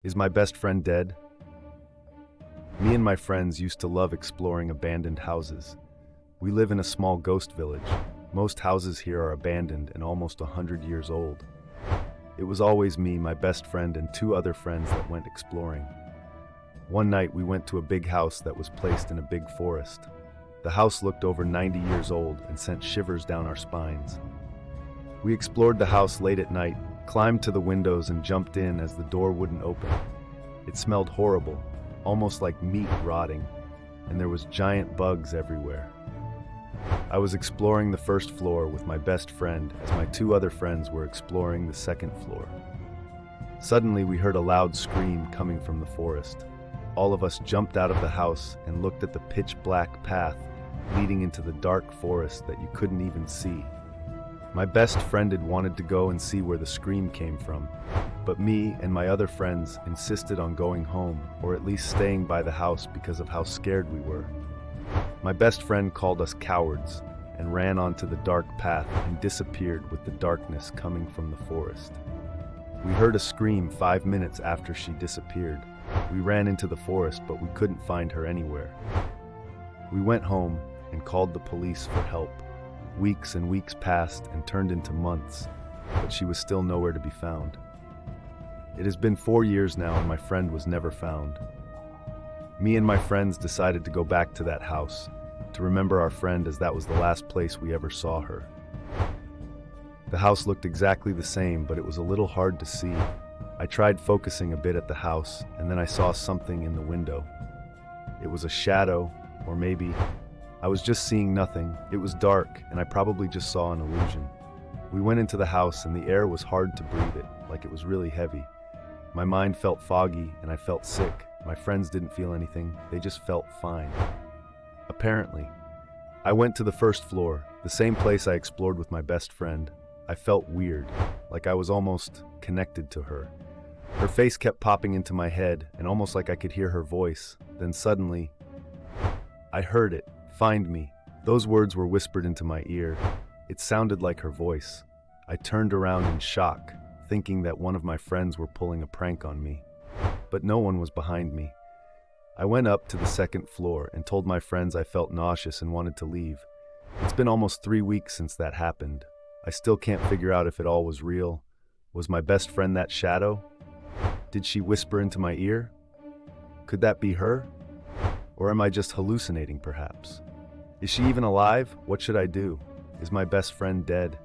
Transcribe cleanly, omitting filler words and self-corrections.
Is my best friend dead? Me and my friends used to love exploring abandoned houses. We live in a small ghost village. Most houses here are abandoned and almost 100 years old. It was always me, my best friend, and two other friends that went exploring. One night we went to a big house that was placed in a big forest. The house looked over 90 years old and sent shivers down our spines. We explored the house late at night, climbed to the windows and jumped in as the door wouldn't open. It smelled horrible, almost like meat rotting, and there was giant bugs everywhere. I was exploring the first floor with my best friend as my two other friends were exploring the second floor. Suddenly we heard a loud scream coming from the forest. All of us jumped out of the house and looked at the pitch-black path leading into the dark forest that you couldn't even see. My best friend had wanted to go and see where the scream came from, but me and my other friends insisted on going home, or at least staying by the house because of how scared we were. My best friend called us cowards and ran onto the dark path and disappeared with the darkness coming from the forest. We heard a scream 5 minutes after she disappeared. We ran into the forest, but we couldn't find her anywhere. We went home and called the police for help. Weeks and weeks passed and turned into months, but she was still nowhere to be found. It has been 4 years now and my friend was never found. Me and my friends decided to go back to that house, to remember our friend, as that was the last place we ever saw her. The house looked exactly the same, but it was a little hard to see. I tried focusing a bit at the house, and then I saw something in the window. It was a shadow, or maybe I was just seeing nothing. It was dark, and I probably just saw an illusion. We went into the house, and the air was hard to breathe it, like it was really heavy. My mind felt foggy, and I felt sick. My friends didn't feel anything, they just felt fine. Apparently. I went to the first floor, the same place I explored with my best friend. I felt weird, like I was almost connected to her. Her face kept popping into my head, and almost like I could hear her voice. Then suddenly, I heard it. Find me. Those words were whispered into my ear. It sounded like her voice. I turned around in shock, thinking that one of my friends were pulling a prank on me. But no one was behind me. I went up to the second floor and told my friends I felt nauseous and wanted to leave. It's been almost 3 weeks since that happened. I still can't figure out if it all was real. Was my best friend that shadow? Did she whisper into my ear? Could that be her? Or am I just hallucinating, perhaps? Is she even alive? What should I do? Is my best friend dead?